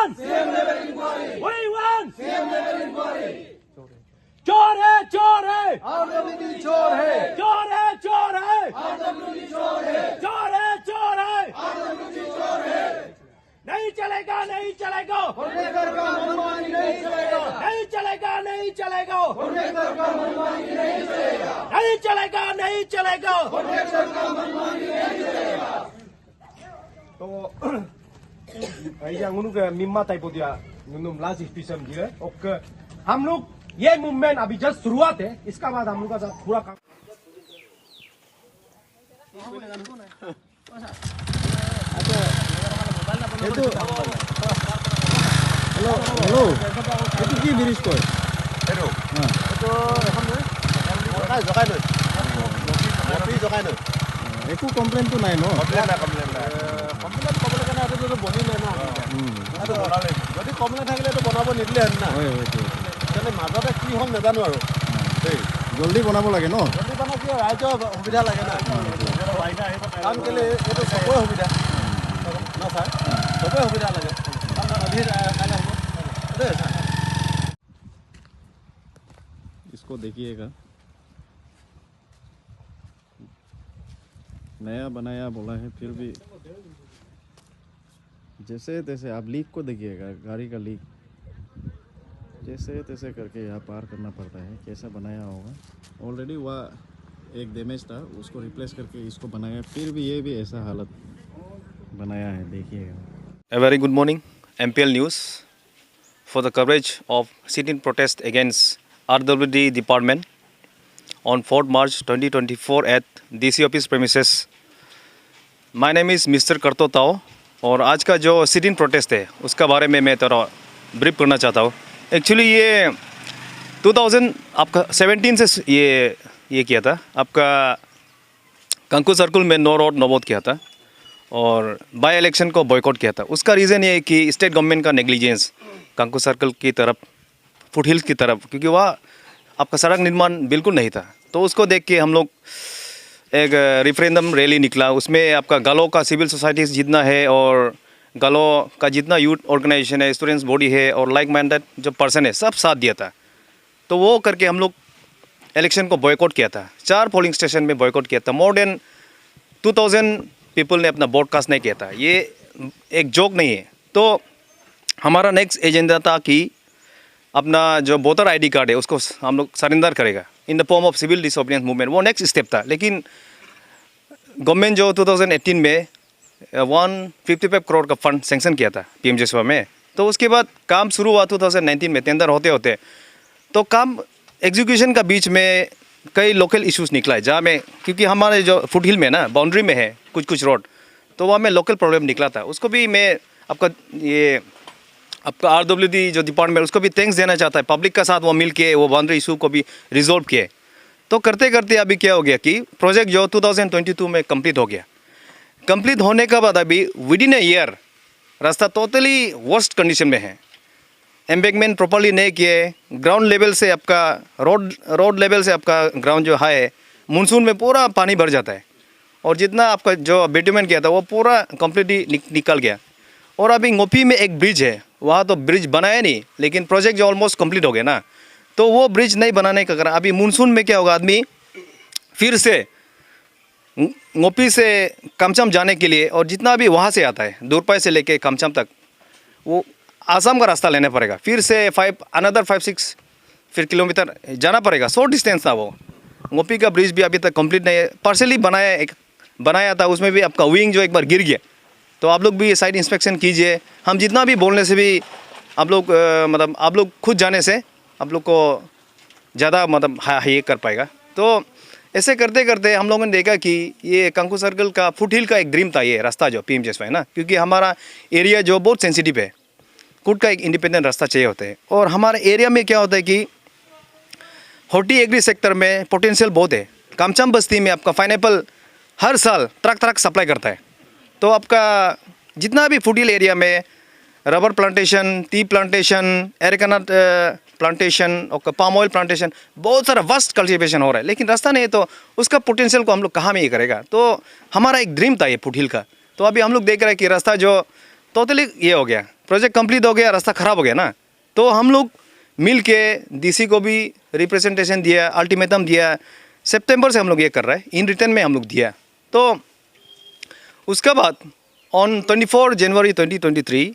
want CM level inquiry. We want CM level inquiry. चोर है RWD चोर है RWD चोर है RWD चोर है नहीं चलेगा हुर्नेकर का मनमानी नहीं चलेगा हुर्नेकर का मनमानी नहीं चलेगा हुर्नेकर का मनमानी नहीं चलेगा तो yang unu ke mimma type dia nunum last special दिए ओके हम लोग ये मूवमेंट अभी जस्ट शुरुआत है इसका बाद हम लोग का पूरा काम hello itu ki biris ko itu itu এখন জগাই লৈ একো কমপ্লেইন তো নাই ন কমপ্লেইন কবলে কেনে আছে যদি বনিলে না আৰু বনালে যদি কমপ্লেইন থাকিলে তো বনাব নিদিলে হেন না হয় তেনে মাজতে কি হল নেজানো আৰু দেই জলদি বনাব লাগে ন জলদি বনা কি ৰাইজৰ সুবিধা লাগে না কাম কেলে এটো সবৰে সুবিধা না স্যার সবৰে সুবিধা লাগে अभी काला हो अरे इसको देखिएगा नया बनाया बोला है फिर भी जैसे तैसे आप लीक को देखिएगा गाड़ी का लीक जैसे तैसे करके यहाँ पार करना पड़ता है कैसा बनाया होगा ऑलरेडी वह एक डैमेज था उसको रिप्लेस करके इसको बनाया फिर भी ये भी ऐसा हालत बनाया है देखिएगा A very good morning MPL News for the coverage of sit-in protest against RWD department on 4th March 2024 at DC office premises. My name is Mr. Karto Tao और आज का जो sit-in protest है उसका बारे में मैं थोड़ा ब्रीफ करना चाहता हूँ. एक्चुअली ये 2017 से ये किया था आपका कंकु सर्कल में नो रोड नो वोट किया था और बाय इलेक्शन को बॉयकॉट किया था. उसका रीज़न ये है कि स्टेट गवर्नमेंट का नेग्लिजेंस कंकु सर्कल की तरफ फुट हिल्स की तरफ क्योंकि वहाँ आपका सड़क निर्माण बिल्कुल नहीं था. तो उसको देख के हम लोग एक रेफरेंडम रैली निकला. उसमें आपका गालो का सिविल सोसाइटीज़ जितना है और गालो का जितना यूथ ऑर्गेनाइजेशन है स्टूडेंट्स बॉडी है और लाइक माइंडेड जो पर्सन है सब साथ दिया था. तो वो करके हम लोग इलेक्शन को बॉयकॉट किया था. 4 पोलिंग स्टेशन में बॉयकॉट किया था. मोर देन 2000 पीपल ने अपना ब्रॉडकास्ट नहीं किया था. ये एक जोक नहीं है. तो हमारा नेक्स्ट एजेंडा था कि अपना जो वोटर आईडी कार्ड है उसको हम लोग सरेंडर करेगा in the form of civil disobedience movement. वो नेक्स्ट स्टेप था. लेकिन गवर्नमेंट जो 2018 में 155 करोड़ का फंड सेंक्शन किया था PMJSY में. तो उसके बाद काम शुरू हुआ 2019 में टेंडर होते होते तो काम एग्जीक्यूशन का बीच में कई लोकल इश्यूज़ निकला है जहाँ में क्योंकि हमारे जो फुट हिल में ना बाउंड्री में है कुछ रोड तो वहाँ में लोकल प्रॉब्लम निकला था. उसको भी मैं आपका RWD जो डिपार्टमेंट उसको भी थैंक्स देना चाहता है. पब्लिक का साथ वो मिल के वो बाउंड्री इशू को भी रिजॉल्व किए. तो करते करते अभी क्या हो गया कि प्रोजेक्ट जो 2022 में कंप्लीट हो गया. कंप्लीट होने के बाद अभी विद इन ए ईयर रास्ता टोटली वर्स्ट कंडीशन में है. एम्बैंकमेंट प्रॉपर्ली नहीं किए. ग्राउंड लेवल से आपका रोड लेवल से आपका ग्राउंड जो है मानसून में पूरा पानी भर जाता है और जितना आपका जो बिटुमेन किया था वो पूरा कम्प्लीटली निकल गया. और अभी गोपी में एक ब्रिज है वहाँ तो ब्रिज बनाया नहीं लेकिन प्रोजेक्ट जो ऑलमोस्ट कंप्लीट हो गया ना तो वो ब्रिज नहीं बनाने का कारण अभी मानसून में क्या होगा आदमी फिर से गोपी से कमचम जाने के लिए और जितना भी वहाँ से आता है दूरपाई से लेके कमचम तक वो आसाम का रास्ता लेना पड़ेगा. फिर से 5-6 फिर किलोमीटर जाना पड़ेगा. शॉर्ट डिस्टेंस था वो. गोपी का ब्रिज भी अभी तक कंप्लीट नहीं है. पार्शली बनाया था उसमें भी आपका विंग जो एक बार गिर गया. तो आप लोग भी साइड इंस्पेक्शन कीजिए. हम जितना भी बोलने से भी आप लोग मतलब आप लोग खुद जाने से आप लोग को ज़्यादा मतलब ये कर पाएगा. तो ऐसे करते करते हम लोगों ने देखा कि ये कंकु सर्कल का फुट हिल का एक ड्रीम था ये रास्ता जो PMJSY ना क्योंकि हमारा एरिया जो बहुत सेंसिटिव है. खुद का एक इंडिपेंडेंट रास्ता चाहिए होता है. और हमारे एरिया में क्या होता है कि हॉर्टी एग्री सेक्टर में पोटेंशियल बहुत है. कामचम बस्ती में आपका पाइनएप्पल हर साल ट्रक सप्लाई करता है. तो आपका जितना भी फुट हिल एरिया में rubber plantation, tea plantation, arecanut plantation और पाम ऑयल प्लांटेशन बहुत सारा वास्ट कल्टिवेशन हो रहा है. लेकिन रास्ता नहीं है तो उसका पोटेंशियल को हम लोग कहाँ में ये करेगा. तो हमारा एक ड्रीम था ये फुट हिल का. तो अभी हम लोग देख रहे हैं कि रास्ता जो टोटली ये हो गया प्रोजेक्ट कंप्लीट हो गया, रास्ता ख़राब हो गया ना, तो हम लोग मिल के डीसी को भी रिप्रेजेंटेशन दिया, अल्टीमेटम दिया। सितंबर से हम लोग ये कर रहे हैं, इन रिटर्न में हम लोग दिया। तो उसके बाद on 24 January 2023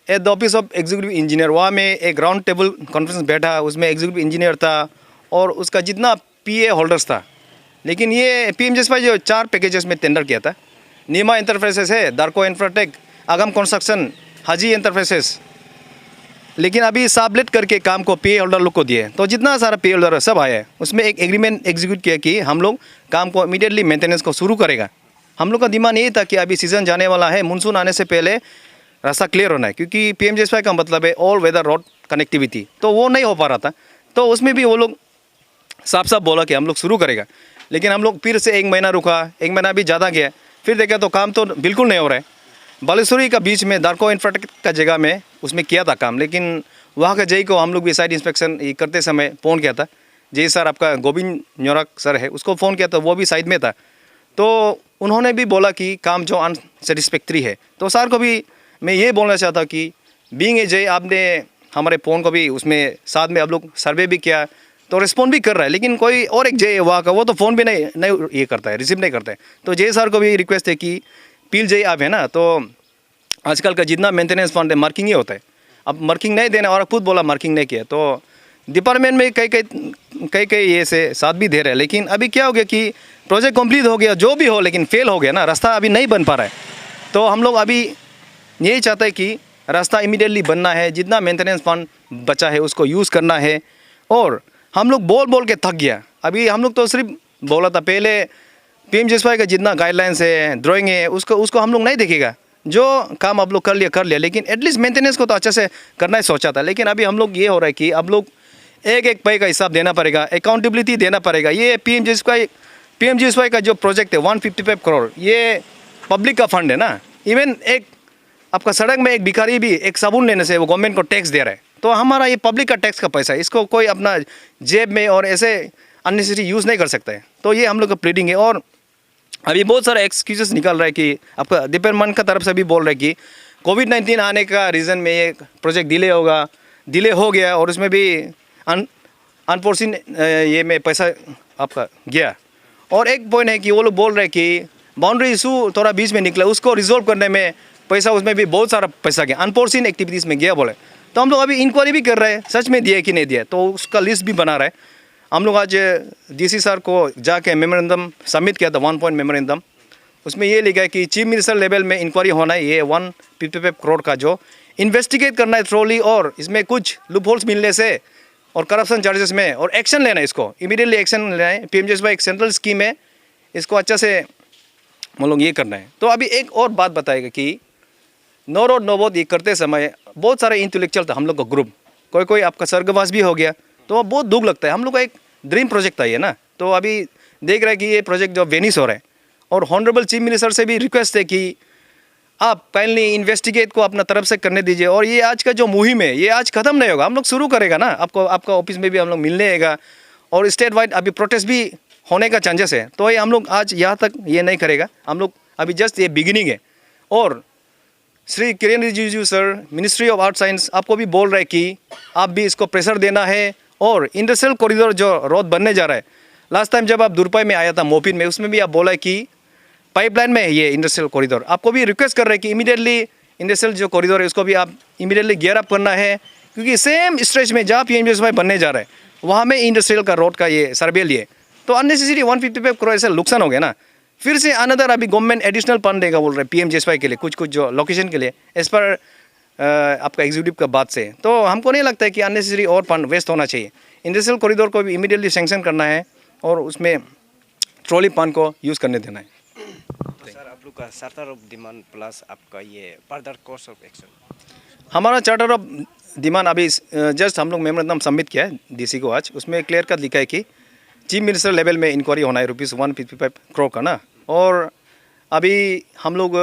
at the office of executive engineer, वहाँ में एक राउंड टेबल कॉन्फ्रेंस बैठा, उसमें एग्जीक्यूटिव इंजीनियर था और उसका जितना पीए होल्डर्स था। लेकिन ये पीएमजीएसवाई जो 4 पैकेजेस में टेंडर किया था, नीमा इंटरप्राइजेस है, दार्को इंफ्राटेक, आगम कंस्ट्रक्शन, हाजी इंटरप्राइजेस, लेकिन अभी साबलेट करके काम को पीए होल्डर लोग को दिए। तो जितना सारा पीए होल्डर सब आया, उसमें एक एग्रीमेंट एग्जीक्यूट किया कि हम लोग काम को इमीडिएटली मेंटेनेंस को शुरू करेगा। हम लोग का डिमांड यही था कि अभी सीज़न जाने वाला है, मानसून आने से पहले रास्ता क्लियर होना है, क्योंकि पीएमजीएसवाई का मतलब है ऑल वेदर रोड कनेक्टिविटी, तो वो नहीं हो पा रहा था। तो उसमें भी वो लोग साफ साफ बोला कि हम लोग शुरू करेगा। लेकिन हम लोग फिर से 1 महीना रुका, 1 महीना भी ज़्यादा गया, फिर देखा तो काम तो बिल्कुल नहीं हो रहा है। बालेश्वरी का बीच में दार्को इंफ्राटेक का जगह में उसमें किया था काम, लेकिन वहाँ का जेई को हम लोग भी साइड इंस्पेक्शन करते समय फ़ोन किया था। जेई सर आपका गोविंद न्योरक सर है, उसको फ़ोन किया था, वो भी साइड में था। तो उन्होंने भी बोला कि काम जो अनसेटिस्फैक्ट्री है। तो सर को भी मैं ये बोलना चाहता हूँ कि बीइंग ए जेई आपने हमारे फ़ोन को भी उसमें साथ में आप लोग सर्वे भी किया, तो रिस्पॉन्ड भी कर रहा है। लेकिन कोई और एक जेई वहाँ का, वो तो फ़ोन भी नहीं ये करता है, रिसीव नहीं करता है। तो जेई सर को भी रिक्वेस्ट है कि पील जेई आप है ना, तो आजकल का जितना मेंटेनेंस फंड है मार्किंग ही होता है। अब मार्किंग नहीं देना, और खुद बोला मार्किंग नहीं किया, तो डिपार्टमेंट में कई ये से साथ भी दे रहे हैं। लेकिन अभी क्या हो गया कि प्रोजेक्ट कंप्लीट हो गया, जो भी हो, लेकिन फेल हो गया ना, रास्ता अभी नहीं बन पा रहा है। तो हम लोग अभी यही चाहते हैं कि रास्ता इमीडिएटली बनना है, जितना मेंटेनेंस फंड बचा है उसको यूज़ करना है। और हम लोग बोल के थक गया। अभी हम लोग तो सिर्फ बोला था, पहले पीएमजीएसवाई का जितना गाइडलाइंस है, ड्राइंग है, उसको हम लोग नहीं देखेगा। जो काम आप लोग कर लिया, लेकिन एटलीस्ट मेंटेनेंस को तो अच्छे से करना ही सोचा था। लेकिन अभी हम लोग ये हो रहा है कि अब लोग एक पे का हिसाब देना पड़ेगा, अकाउंटेबिलिटी देना पड़ेगा। ये पीएमजीएसवाई का जो प्रोजेक्ट है 155 करोड़, ये पब्लिक का फंड है ना। इवन एक आपका सड़क में एक भिखारी भी एक साबुन लेने से वो गवर्नमेंट को टैक्स दे रहा है। तो हमारा ये पब्लिक का टैक्स का पैसा है, इसको कोई अपना जेब में और ऐसे अननेसेसरी यूज़ नहीं कर सकता है। तो ये हम लोग का प्लीडिंग है। और अभी बहुत सारे एक्सक्यूजेस निकल रहा है कि आपका डिपार्टमेंट का तरफ से भी बोल रहे हैं कि कोविड-19 आने का रीज़न में ये प्रोजेक्ट डिले हो गया, और उसमें भी अनफोर्सिन ये में पैसा आपका गया। और एक पॉइंट है कि वो लोग बोल रहे हैं कि बाउंड्री इशू थोड़ा बीच में निकला, उसको रिजोल्व करने में पैसा, उसमें भी बहुत सारा पैसा गया, अनफोर्सिन एक्टिविटीज़ में गया बोले। तो हम लोग अभी इंक्वायरी भी कर रहे हैं, सच में दिया कि नहीं दिया, तो उसका लिस्ट भी बना रहे हैं। हम लोग आज डीसी सर को जाके मेमोरेंडम सबमिट किया था, 1 पॉइंट मेमोरेंडम। उसमें ये लिखा है कि चीफ मिनिस्टर लेवल में इंक्वायरी होना है, ये 155 करोड़ का जो इन्वेस्टिगेट करना है थ्रोली, और इसमें कुछ लूप होल्स मिलने से और करप्शन चार्जेस में, और एक्शन लेना है, इसको इमीडिएटली एक्शन लेना है। पीएमजीएसवाई एक सेंट्रल स्कीम है, इसको अच्छा से हम लोग ये करना है। तो अभी एक और बात बताएगा कि नो रोड नो वोट ये करते समय बहुत सारे इंटेलेक्चुअल था हम लोग का ग्रुप, कोई आपका स्वर्गवास भी हो गया, तो बहुत दुख लगता है। हम लोग का एक ड्रीम प्रोजेक्ट था ये ना, तो अभी देख रहे हैं कि ये प्रोजेक्ट जो वेनिस हो रहा है। और हॉनरेबल चीफ मिनिस्टर से भी रिक्वेस्ट है कि आप काइंडली इन्वेस्टिगेट को अपना तरफ से करने दीजिए। और ये आज का जो मुहिम है, ये आज ख़त्म नहीं होगा, हम लोग शुरू करेगा ना, आपका ऑफिस में भी हम लोग मिलने आएगा, और स्टेट वाइड अभी प्रोटेस्ट भी होने का चांसेस है। तो ये हम लोग आज यहाँ तक ये नहीं करेगा, हम लोग अभी जस्ट ये बिगिनिंग है। और Shri Kiren Rijiju sir, ministry of art science, आपको भी बोल रहे हैं कि आप भी इसको प्रेशर देना है। और इंडस्ट्रियल कॉरिडोर जो रोड बनने जा रहा है, लास्ट टाइम जब आप दुरपाई में आया था मोपिन में, उसमें भी आप बोला कि पाइपलाइन में है ये इंडस्ट्रियल कॉरिडोर। आपको भी रिक्वेस्ट कर रहे हैं कि इमीडिएटली इंडस्ट्रियल जो कॉरिडोर है उसको भी आप इमीडिएटली गियर अप करना है, क्योंकि सेम स्ट्रेच में जहाँ पीएमजीएसवाई बनने जा रहा है, वहाँ में इंडस्ट्रियल का रोड का ये सर्वे लिए, तो अननेसेसरी 155 करोड़ ऐसे नुकसान हो गया ना। फिर से अनदर अभी गवर्नमेंट एडिशनल फंड देगा बोल रहे हैं पीएमजीएसवाई के लिए, कुछ जो लोकेशन के लिए, एज पर आपका एग्जीक्यूटिव का बात से। तो हमको नहीं लगता है कि अननेसेसरी और फंड वेस्ट होना चाहिए। इंडस्ट्रियल कॉरिडोर को भी इमीडिएटली सैंक्शन करना है, और उसमें ट्रॉली फंड को यूज़ करने देना है। सर, आप लोग का चार्टर ऑफ डिमांड प्लस आपका ये फर्दर कोर्स ऑफ एक्शन, हमारा चार्टर ऑफ डिमांड अभी जस्ट हम लोग मेमोरेंडम सबमिट किया है डीसी को आज। उसमें क्लियर कट लिखा है कि चीफ मिनिस्टर लेवल में इंक्वायरी होना है ₹155 करोड़ का ना। और अभी हम लोग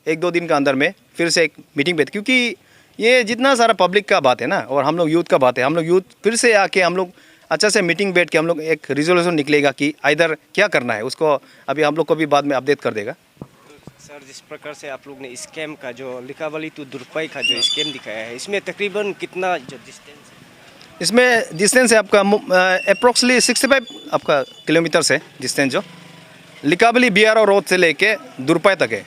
1-2 दिन का अंदर में फिर से एक मीटिंग पे, क्योंकि ये जितना सारा पब्लिक का बात है ना, और हम लोग यूथ का बात है, हम लोग यूथ फिर से आके हम लोग अच्छा से मीटिंग बैठ के हम लोग एक रिजोल्यूशन निकलेगा कि इधर क्या करना है, उसको अभी हम लोग को भी बाद में अपडेट कर देगा। सर जिस प्रकार से आप लोग ने स्कैम का जो लिकावली टू दुरुपयोग का जो स्कैम दिखाया है, इसमें तकरीबन कितना जो डिस्टेंस है? इसमें डिस्टेंस है आपका अप्रोक्सली 65 आपका किलोमीटर से डिस्टेंस जो लिकावली BRO रोड से लेके दुरुपयोग तक है।